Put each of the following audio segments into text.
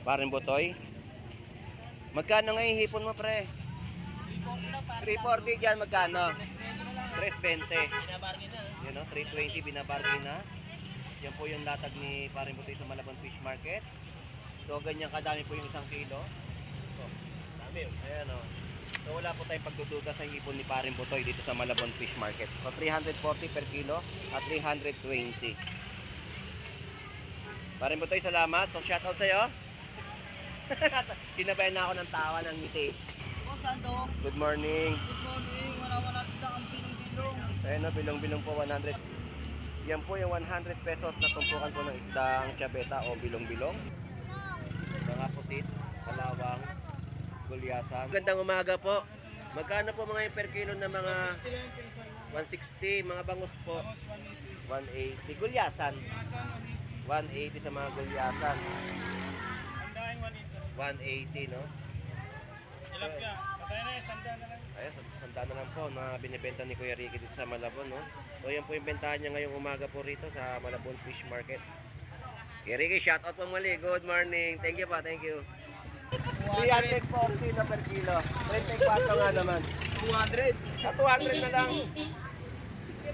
Paring Butoy. Magkano ngayon hipon mo, pre? 340 dyan, magkano? 320. Yun o, 320 binabargain na. Yan po yung latag ni Paring Butoy sa Malabon Fish Market. So ganyan kadami po yung 1 kilo. So, dami yun. Ayan o. So wala po tayong pagdududa sa hipon ni Paring Butoy dito sa Malabon Fish Market. So 340 per kilo at 320. Paring Butoy, salamat. So shoutout sa'yo. Sinabayan na ako ng tawa ng ngiti. Good morning. Good morning. Wala lang ang bilong-bilong. Ayan o, bilong-bilong po 100. Yan po yung 100 pesos na tumpukan po ng isdang chabeta o bilong-bilong. Mga pusit, kalawang, gulyasan. Magandang umaga po. Magkano po mga yung per kilo na mga 160, mga bangus po? 180. Gulyasan. 180 sa mga gulyasan. 180, no? Tilapia. Patay na, sanda na lang. Ayan, sanda na lang po na binibenta ni Kuya Ricky dito sa Malabon, no? So yan po yung bentahan niya ngayong umaga po rito sa Malabon Fish Market. Kuya Ricky, shout out po muli. Good morning. Thank you pa, thank you. 340 na per kilo. 34 nga naman. 200. Sa 200 na lang.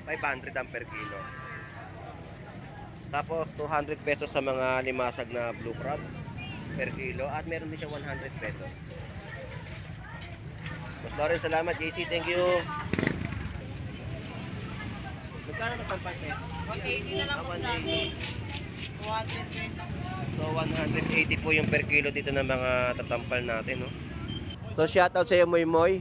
500 ang per kilo. Tapos 200 pesos sa mga limasag na blue crab per kilo. At meron din siya 100 pesos. Mas Lawrence, salamat. JC, thank you. Magkano na pang eh? 180 na lang po sa akin. 220. So 180 po yung per kilo dito ng mga tatampal natin, no? So shoutout sa iyo, Moy Moy.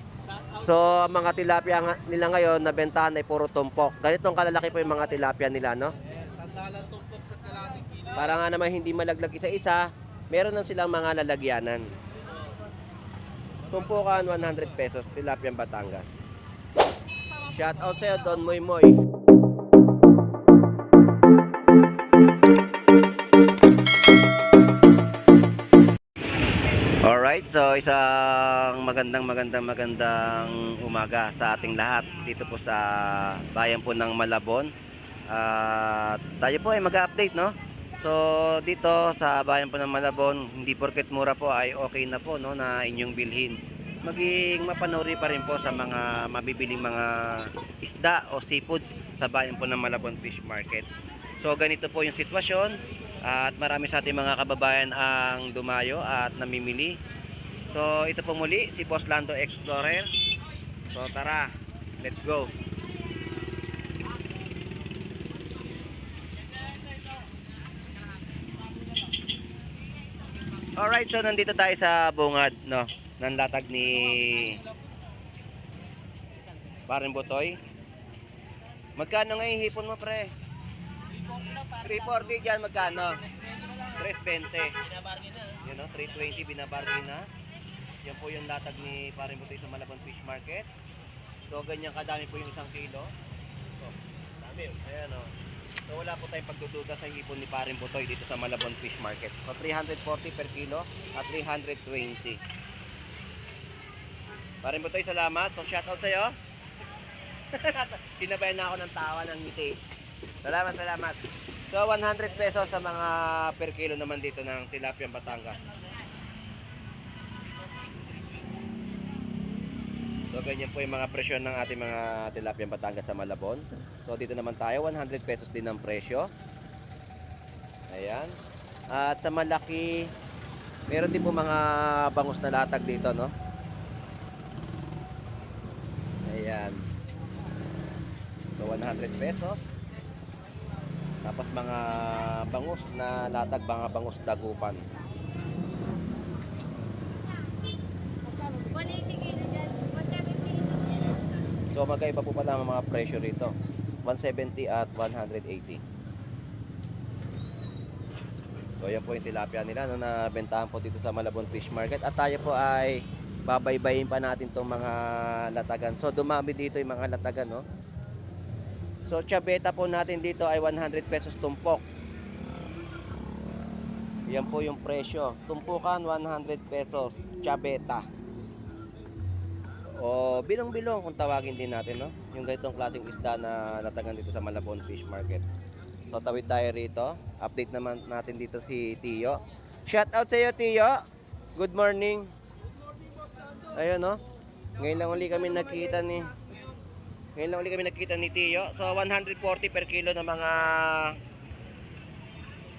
So ang mga tilapia nila ngayon nabentahan ay puro tumpok. Ganitong kalalaki po yung mga tilapia nila, no? Sandalan tumpok sa kalating kilo. Para nga naman hindi malaglag isa-isa, meron na silang mga lalagyanan. Tumpukan 100 pesos, tilapia Batangas. Shoutout sa iyo, Don Moy Moy. Alright, so isang magandang umaga sa ating lahat dito po sa bayan po ng Malabon. Tayo po ay mag-update, no? So dito sa bayan po ng Malabon, hindi porket mura po ay okay na po, no, na inyong bilhin. Maging mapanuri pa rin po sa mga mabibiling mga isda o seafoods sa bayan po ng Malabon Fish Market. So ganito po yung sitwasyon. At marami sa ating mga kababayan ang dumayo at namimili. So ito po muli si Boss Lando Explorer. So tara, let's go. Alright, so nandito tayo sa bungad, no, ng latag ni Paring Butoy. Magkano ngayon hipon mo, pre? 340 dyan, magkano? 320. Yun o, 320 binabargain na. Yan po yung latag ni Paring Butoy sa Malabon Fish Market. So ganyan kadami po yung 1 kilo. So, dami yun. Ayan o. So wala po tayong pagdududa sa hipon ni Paring Butoy dito sa Malabon Fish Market. So 340 per kilo at 320. Paring Butoy, salamat. So shoutout sa'yo. Sinabayan na ako ng tawa ng ngiti. Salamat. So 100 pesos sa mga per kilo naman dito ng tilapia Batangas. So ganyan po yung mga presyo ng ating mga tilapia Batangas sa Malabon. So dito naman tayo, 100 pesos din ang presyo. Ayan. At sa malaki, meron din po mga bangus na latag dito, no? Ayan. So 100 pesos. Tapos mga bangus na latag, mga bangus dagupan. 180 kilo dyan, 170 isa kilo. So magkaiba po pala ang mga presyo rito. 170 at 180. So yan po yung tilapia nila, no, na bentahan po dito sa Malabon Fish Market. At tayo po ay babaybayin pa natin tong mga latagan. So dumami dito yung mga latagan, no. So chabeta po natin dito ay 100 pesos tumpok. Yan po yung presyo. Tumpukan 100 pesos chabeta. O bilong-bilong kung tawagin din natin, no. Yung ganitong klaseng isda na latagan dito sa Malabon Fish Market. So tawid tayo rito. Update naman natin dito si Tiyo. Shout out sa iyo, Tiyo. Good morning. Ayun, no? Ngayon lang uli kami nakita ni Tiyo. So 140 per kilo ng mga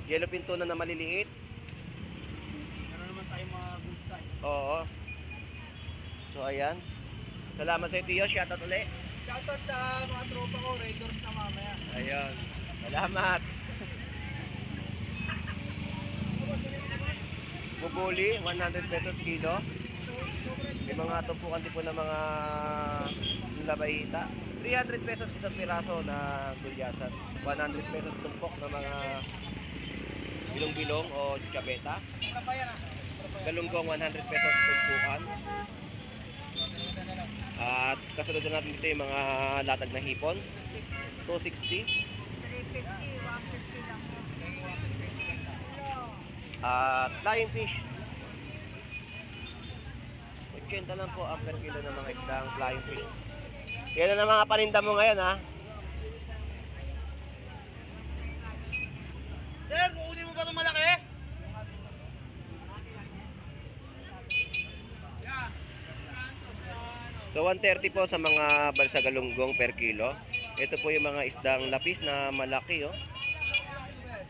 yellowfin tuna na maliliit. Meron naman tayong mga good size. Oo. So ayan. Salamat sa iyo, Tiyo. Shout out ulit. Shoutout sa mga tropa ko, Raiders na mamaya. Ayun. Salamat. Bubuli, 100 pesos kilo. May mga tumpukan din po ng mga labayita. 300 pesos isang piraso na gulyasan. 100 pesos tumpok na mga bilong-bilong o chabeta. Galunggong 100 pesos tumpukan. At kasunod na natin dito yung mga latag na hipon. 260. 350, 150 lang po. At flying fish. 80 lang po ang per kilo ng mga isdang flying fish. Yan na mga paninda mo ngayon, ha? Sir, kukunin mo ba itong malaki? So 130 po sa mga balsa galunggong per kilo. Ito po yung mga isdang lapis na malaki, oh.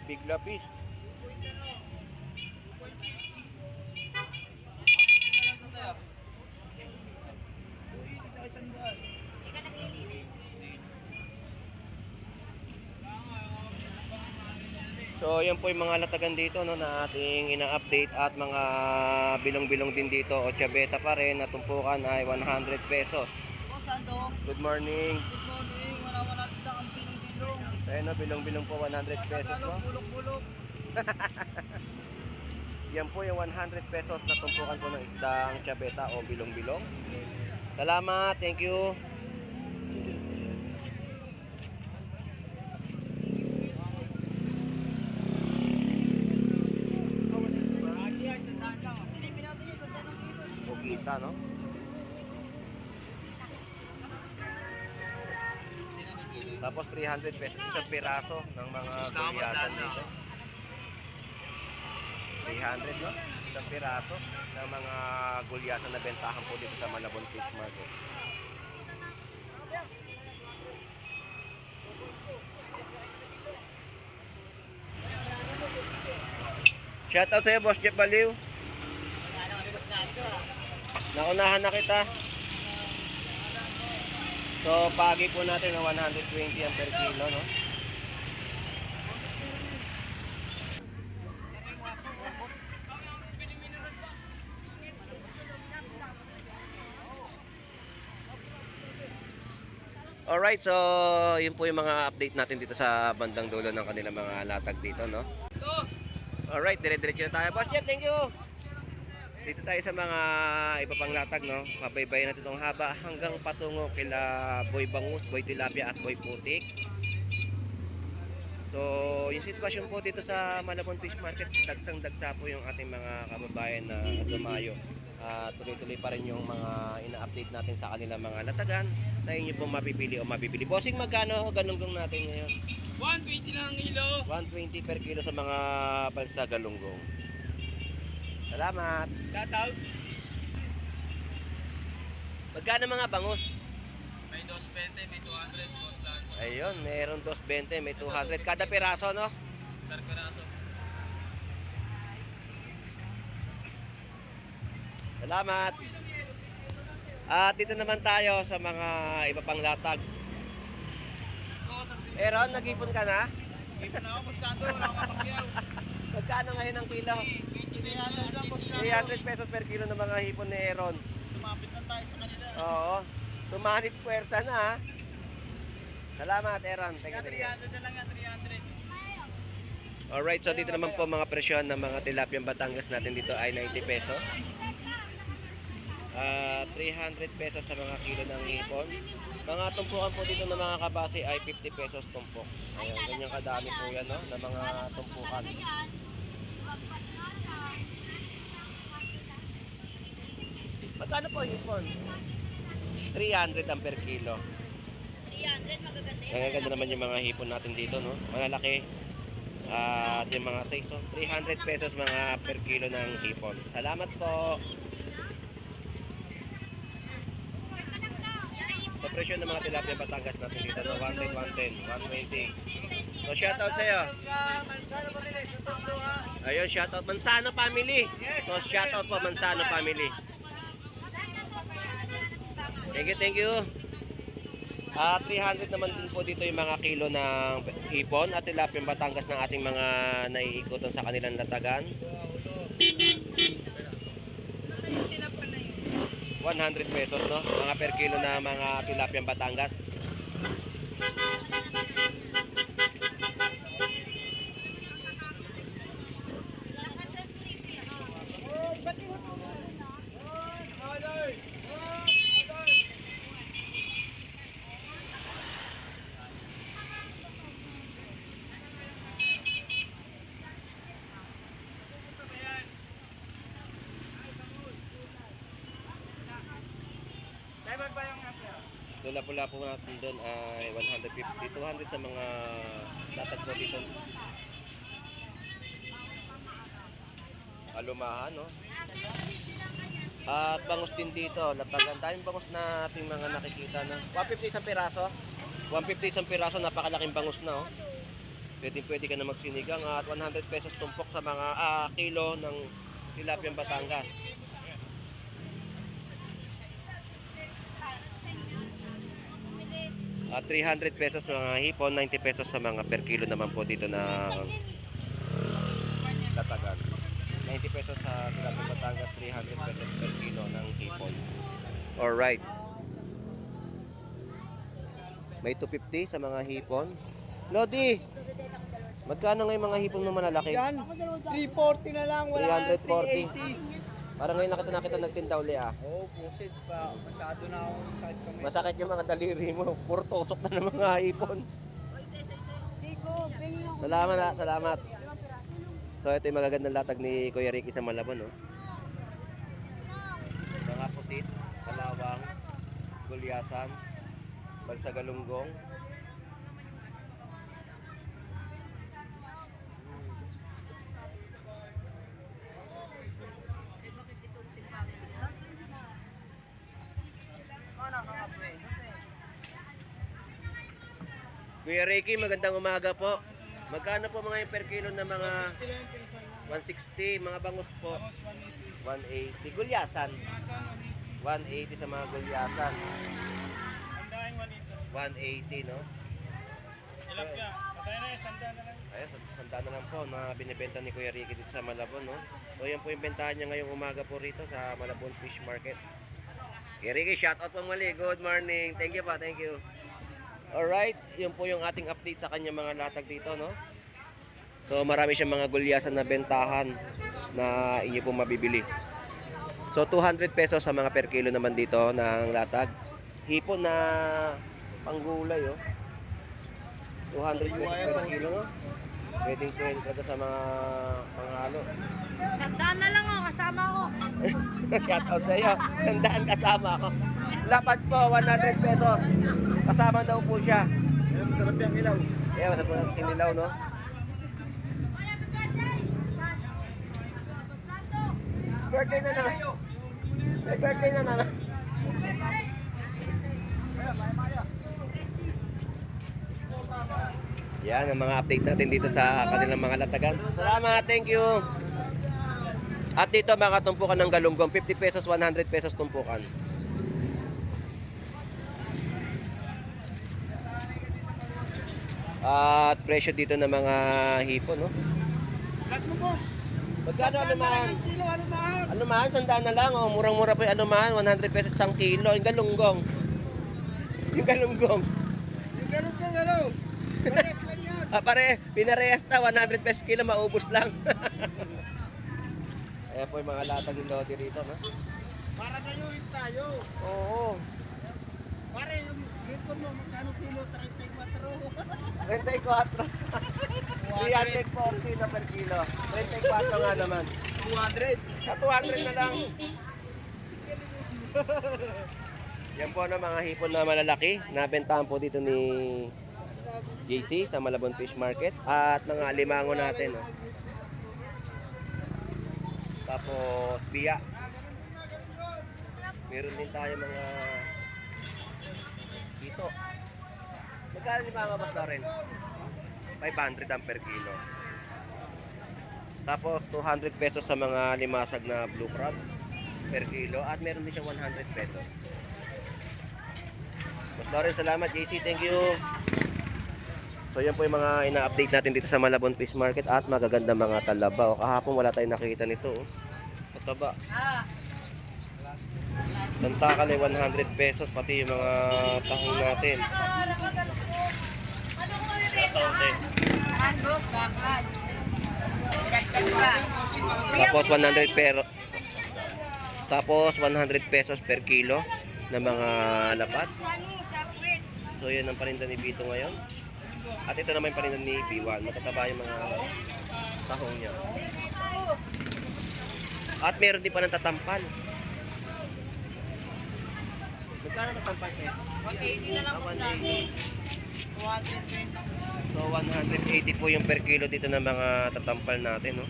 Big lapis. So, yan po yung mga latagan dito, no, na ating ina-update at mga bilong-bilong din dito o chabeta pa rin na tumpukan ay 100 pesos. Good morning. Good morning, wala lang ang bilong-bilong. Ayun, no, bilong-bilong po 100 pesos, no. Bulok-bulok. Yan po yung 100 pesos na tumpukan po ng isdang chabeta o bilong-bilong. Salamat, thank you. Bugita, no? Tapos 300 pesos isang piraso ng mga gulyasan dito. 300, no? Isang piraso ng mga gulyasan na bentahan po dito sa Malabon Fish Market. Shoutout sa'yo, Boss Jeff Baliw. Naunahan na kita. So, pagi po natin ng 120 ang per kilo, no? Alright, so yun po yung mga update natin dito sa bandang dulo ng kanilang mga latag dito, no? Alright, dire-diretso na tayo. Boss Jeff, thank you! Dito tayo sa mga iba pang latag, no? Mabaybayin natin itong haba hanggang patungo kila Boy Bangus, Boy Tilapia at Boy Putik. So, yung sitwasyon po dito sa Malabon Fish Market, dagsang-dagsa po yung ating mga kababayan na dumayo. Tuloy-tuloy pa rin yung mga ina-update natin sa kanilang mga latagan na inyo pong mapipili o mabibili. Bossing, magkano galunggong natin ngayon? 120 lang ang kilo. 120 per kilo sa mga balsa galunggong. Salamat! Shoutout. Magkano mga bangus? May 220, may 200, boss lang. Ayun, meron 220, may 200 kada piraso, no? Per piraso. Salamat! At dito naman tayo sa mga iba pang latag. Aaron, nag-ipon ka na? Ipon na ako, boss Lando. Wala akong kapagyaw. Magkano ngayon ang kilo? 300 lang, boss Lando. 300 pesos per kilo ng mga hipon ni Aaron. Sumapit lang tayo sa kanila. Oo. Tumanit puwersa na, ha? Salamat, Aaron. Thank you. 300 na lang yan, 300. Alright, so dito naman po mga presyon ng mga tilapia Batangas natin dito ay 90 pesos. 300 pesos sa mga kilo ng hipon. Mga tumpukan po dito ng mga kabase ay 50 pesos tumpok. Ayun, ganyan kadami po yan, no? Na mga tumpukan. Magkano po hipon? 300 ang per kilo. 300, magaganda yun. Nagaganda naman yung mga hipon natin dito, no? Malalaki. At yung mga size, so 300 pesos mga per kilo ng hipon. Salamat po. Sa presyo ng mga tilapia Batangas natin dito, no? 110, 110, 120. So, shoutout sa'yo. Mansano pa nila sa tondo ha. Ayun, shoutout Mansano Family. So, shoutout po Mansano Family. Thank you, thank you. 300 naman din po dito yung mga kilo ng hipon at tilapia Batangas ng ating mga naiikutan sa kanilang latagan. 100 pesos, no? Mga per kilo na mga tilapia Batangas. Diamond ba yung apya? Pula po natin doon ay 150, 200 sa mga latag po dito. Alumahan, no? At bangus din dito, latagan. Daming bangus na ating mga nakikita na. 150 isang piraso. 150 isang piraso, napakalaking bangus na, oh. Pwede ka na magsinigang at 100 pesos tumpok sa mga kilo ng tilapia Batangas. At 300 pesos sa mga hipon, 90 pesos sa mga per kilo naman po dito na latagan. 90 pesos sa tilapia Batangas, 300 pesos per kilo ng hipon. Alright. May 250 sa mga hipon. Lodi! Magkano ngayon mga hipon na malalaki? Yan, 340 na lang, wala 340. 380. Parang ngayon nakita nagtinda uli ah. Oo, pusit pa. Masyado na akong sakit kami. Masakit yung mga daliri mo. Puro tusok na ng mga hipon. Salamat, salamat. So ito yung magagandang latag ni Kuya Ricky sa Malabon, no? Mga pusit, kalawang, gulyasan, balsagalunggong. Kuya Ricky, magandang umaga po. Magkano po mga yung per kilo na mga 160, mga bangus po? 180. Gulyasan. 180 sa mga gulyasan. Andahin 180, 180. no? Tilapia, patay na yung sanda na lang. Ayan, sanda na lang po na binibenta ni Kuya Ricky dito sa Malabon, no? So yan po yung bentahan niya ngayong umaga po rito sa Malabon Fish Market. Kuya Ricky, shoutout po muli. Good morning. Thank you pa, thank you. Alright, yun po yung ating update sa kanya mga latag dito, no? So marami siyang mga gulyasan na bentahan na inyo po mabibili. So 200 pesos sa mga per kilo naman dito ng latag. Hipon na panggulay, oh. 200 pesos per kilo, no? Pwedeng talaga sa mga panghalo. Sandaan na lang oh, kasama ko. Shoutout sa iyo. Tandaan kasama ako. Lapad po, 100 pesos. Kasama daw po siya. Ayan, tilapia ang ilaw. Kaya masarap po natin kinilaw, no? Birthday na naman. May birthday na naman. Yan ang mga update natin dito sa kanilang mga latagan. Salamat, thank you. At dito mga tumpukan ng galunggong, 50 pesos, 100 pesos tumpukan. At presyo dito ng mga hipon, no? Flat mo, boss. Magkano alumahan? Kilo, ano mahal? Alumahan, sandaan na lang, oh. Murang-mura pa yung alumahan, 100 pesos isang kilo. Yung galunggong. Yung galunggong. Yung ganun ko, gano'n. Parehas lang yan. Pare, pinarehas na, 100 pesos kilo, maubos lang. Ayan po yung mga latag yung lodi rito, no? Para dayuin tayo. Oo. Pare, yung hipon mo, magkano kilo? 34. 34. 340 na per kilo. 34 nga naman. 200. Sa 200 na lang. Yan po na mga hipon na malalaki. Nabentahan po dito ni JC sa Malabon Fish Market. At mga alimango natin. Oh. Tapos biya. Meron din tayo mga dito. Magkano limango mas na rin? 500 ang per kilo. Tapos 200 pesos sa mga limasag na blue crab per kilo. At meron din siya 100 pesos. Mas na rin, salamat JC, thank you. So yan po yung mga ina-update natin dito sa Malabon Fish Market. At magaganda mga talaba. Kahapon wala tayong nakita nito. Pataba. Tantakal ay 100 pesos, pati yung mga tahong natin. Mandos, baklan. Dagdag pa. Tapos 100 Tapos 100 pesos per kilo na mga lapat. So yun ang parinda ni Bito ngayon. At ito naman yung parinda ni B1. Matataba yung mga tahong niya. At meron din pa ng tatampal. Magkano tatampal kayo? 180 na lang po lang. 120. So 180 po yung per kilo dito ng mga tatampal natin, no?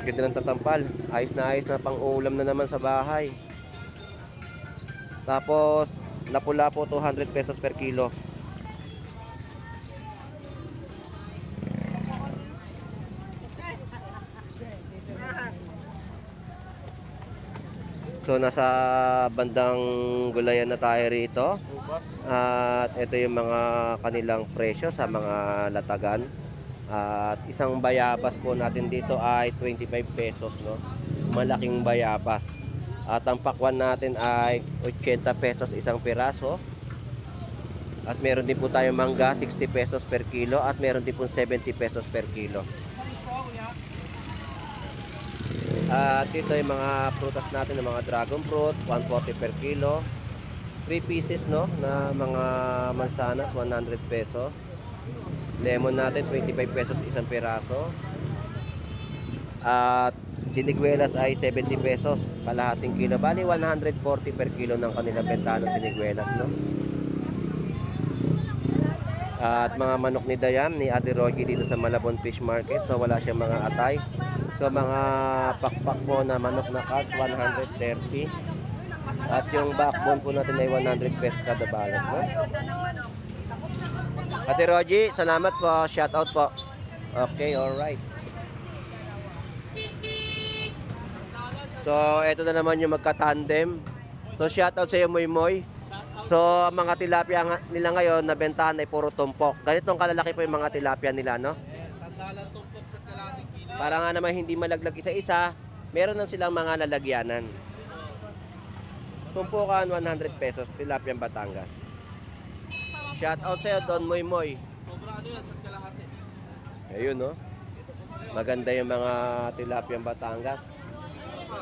Ganda ng tatampal. Ayos na pang-ulam na naman sa bahay. Tapos lapu-lapu 200 pesos per kilo. So nasa bandang gulayan na tayo rito. At ito yung mga kanilang presyo sa mga latagan. At isang bayabas po natin dito ay 25 pesos, no? Malaking bayabas. At ang pakwan natin ay 80 pesos isang piraso. At meron din po tayong mangga 60 pesos per kilo. At meron din po 70 pesos per kilo. At dito yung mga prutas natin, ng mga dragon fruit, 140 per kilo. 3 pieces, no, na mga mansanas, 100 pesos. Lemon natin, 25 pesos isang piraso. At siniguelas ay 70 pesos, kalahating kilo. Bali, 140 per kilo ng kanilang benta ng siniguelas, no. At mga manok ni Dayam, ni Ate Rogie dito sa Malabon Fish Market. So wala siyang mga atay. So mga pakpak po na manok na cut, 130. At yung backbone po natin ay 100 pesos kada balot, no? Ate Rogie, salamat po. Shout out po. Okay, alright. So ito na naman yung magka-tandem. So shout out sa iyo, Moy Moy. So mga tilapia nila ngayon nabentahan ay puro tumpok. Ganitong kalalaki po yung mga tilapia nila, no? Sandalan tumpok sa kalating kilo. Para nga naman hindi malaglag isa-isa, meron na silang mga lalagyanan. Tumpukan 100 pesos, tilapiang Batangas. Shout out sa'yo, Don Moy Moy. Sobra ano yan sa kalahati. Ayun, no? Maganda yung mga tilapiang Batangas.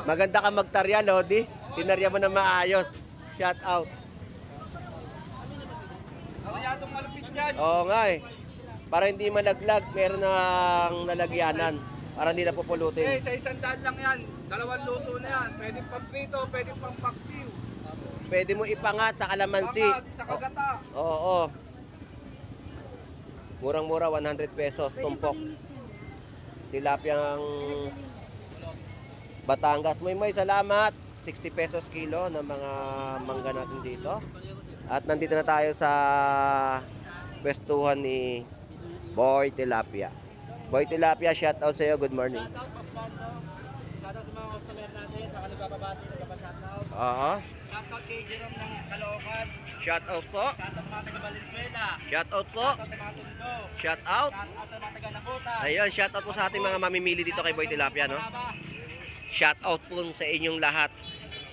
Maganda ka magtarya, Lodi. Tinarya mo na maayos. Shout out. Masyadong malupit yan. Oo nga eh. Para hindi malaglag, meron ng lalagyanan. Para hindi na pupulutin. Sa 100 lang yan. 2 luto na yan. Pwede pang prito, pwede pang paksiw. Pwede mo ipangat sa kalamansi. Pangat, sa kagata. Oo. Murang-mura, 100 pesos. Tumpok. Tilapyang Batangas. May salamat. 60 pesos kilo ng mga mangga natin dito. At nandito na tayo sa pwestuhan ni Boy Tilapia. Boy Tilapia, shout out sa iyo. Good morning. Shoutout, Pasmando. Shoutout sa mga customer natin. Saka nagbababati, nagpapashoutout. Oo. Shoutout kay Jerome ng Caloocan. Shout out po. Shoutout mga taga Valenzuela. Shout out po. Shoutout sa mga Tondo. Shout out. Shoutout sa mga taga Nakutas. Ayun, shout out po sa ating mga mamimili dito kay Boy Tilapia, no? Shout out po sa inyong lahat.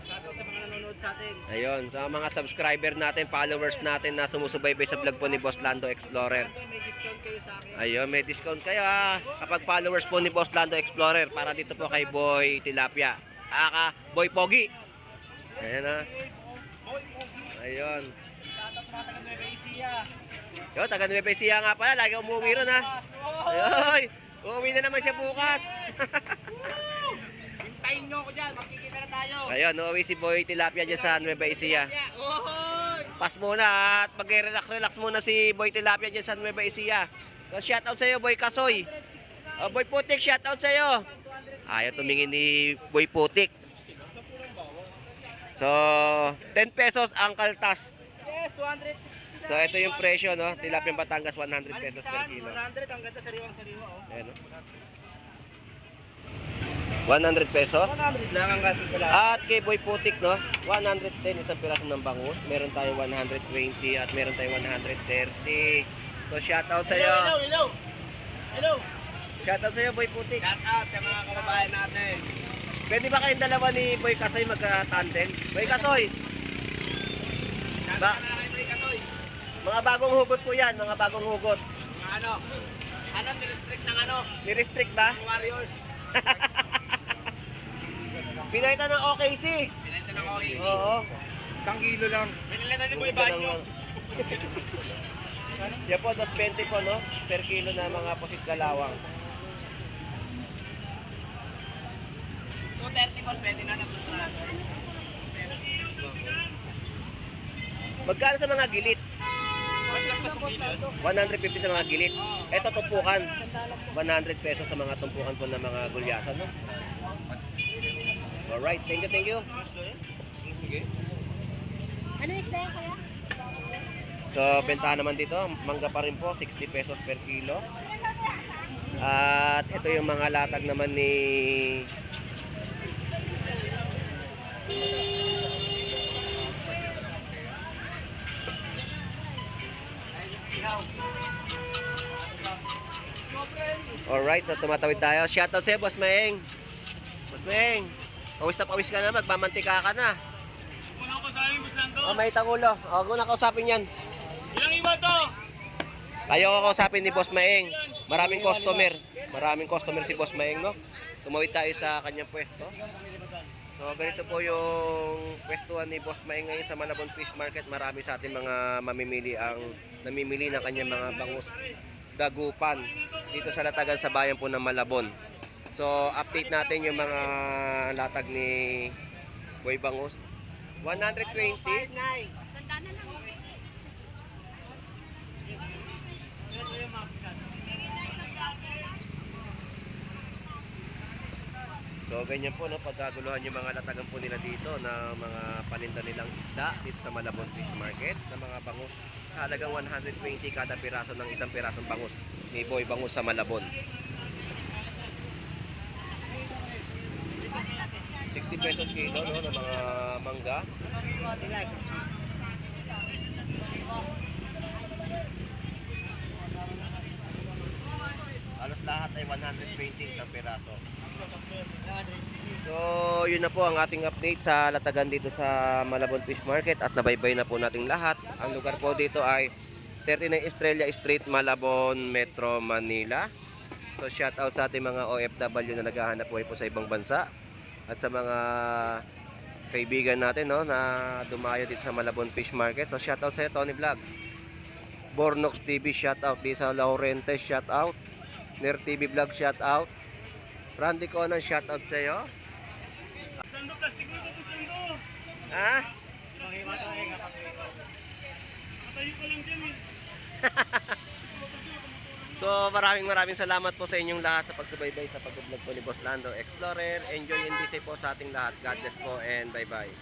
Shoutout sa mga nanonood sa atin. Ayun, sa mga subscriber natin, followers natin na sumusubaybay sa vlog po ni Boss Lando Explorer. May discount kayo sa akin. Ayun, may discount kayo kapag followers po ni Boss Lando Explorer para dito po kay Boy Tilapia. Boy Pogi. Ayan ha. Boy, Pogi. Ayun. Shoutout sa mga taga Nueva Ecija. Yo, taga Nueva Ecija nga pala, lagi umuwi ron ha. Ayun, uuwi na naman siya bukas. Hintayin nyo ako dyan, magkikita na tayo. Ayun, uuwi si Boy Tilapia dyan sa Nueva Ecija. Ohoy! Pass muna at mag-relax muna si Boy Tilapia dyan sa Nueva Ecija. So, shoutout sa'yo, Boy Kasoy. Boy Putik, shoutout sa'yo. Ayaw tumingin ni Boy Putik. So, 10 pesos ang kaltas. Yes, 260. So, ito yung presyo, no? Tilapia Batangas, 100 pesos per Aliskan, kilo. 100. Ang ganda, sariwang-sariwa. Oh. Ayan, no? 100 pesos. 100 lang ang gating pala. At kay Boy Putik, no? 110 isang piraso ng bangus. Meron tayong 120 at meron tayong 130. So, shoutout sa'yo. Hello. Shoutout sa'yo, Boy Putik. Shout out sa mga kababayan natin. Pwede ba kayong dalawa ni Boy Kasoy magka-tandem? Boy Kasoy! Ba mga bagong hugot po yan, mga bagong hugot. Ano? Ano, nirestrict ng ano? Ni-restrict ba? Warriors. Pinalitan ng OKC. Pinalitan ng OKC. Oo. 1 kilo lang. Pinalitan na ni Boy Banyo. Yan po, 220 po, no? Per kilo na mga pusit kalawang. 230 po, pwede na natutunan. Magkano sa mga gilit? 150 sa mga gilit. Ito, tumpukan. 100 pesos sa mga tumpukan po ng mga gulyasan, no? Alright, thank you. Ano isda yan kaya? So, bentahan naman dito, mangga pa rin po, 60 pesos per kilo. At ito yung mga latag naman ni Alright, so tumatawid tayo. Shoutout sa'yo, Boss Maeng. Boss Maeng, pawis ka na, magmamantika ka na. Wala ko sa amin, Buslando. Oh, may tangulo. Huwag mo na kausapin yan. Ilang iba to? Ayaw ko kausapin ni Boss Maeng. Maraming customer. Maraming customer si Boss Maeng, no? Tumawid tayo sa kanyang pwesto. So, ganito po yung pwestuhan ni Boss Maeng ngayon sa Malabon Fish Market. Marami sa ating mga mamimili ang namimili ng kanyang mga bangus dagupan dito sa latagan sa bayan po ng Malabon. So, update natin yung mga latag ni Boy Bangus. 120. Sandana lang. So ganyan po, no, pagkaguluhan yung mga latagan po nila dito na mga paninda nilang isda dito sa Malabon Fish Market na mga bangus. Halagang 120 kada piraso ng isang pirasong bangus ni Boy Bangus sa Malabon. 60 pesos kilo, no, ng mga mangga. Halos lahat ay 120 isang piraso. So, yun na po ang ating update sa latagan dito sa Malabon Fish Market at nabaybay na po nating lahat. Ang lugar po dito ay 39 Estrella Street, Malabon, Metro Manila. So, shout out sa ating mga OFW na naghahanap buhay po sa ibang bansa at sa mga kaibigan natin, no, na dumayo dito sa Malabon Fish Market. So, shout out sa Tony Vlogs, Bornox TV, shout out. Lisa Laurente, shout out. Ner TV Vlog, shout out. Randy Conan, shout out sa iyo. Buslando, plastic mo ito, Buslando. Ha? Matayo ko lang dyan eh. So maraming salamat po sa inyong lahat sa pagsubaybay sa pag-vlog po ni Boss Lando Explorer. Enjoy and be safe po sa ating lahat. God bless po and bye bye.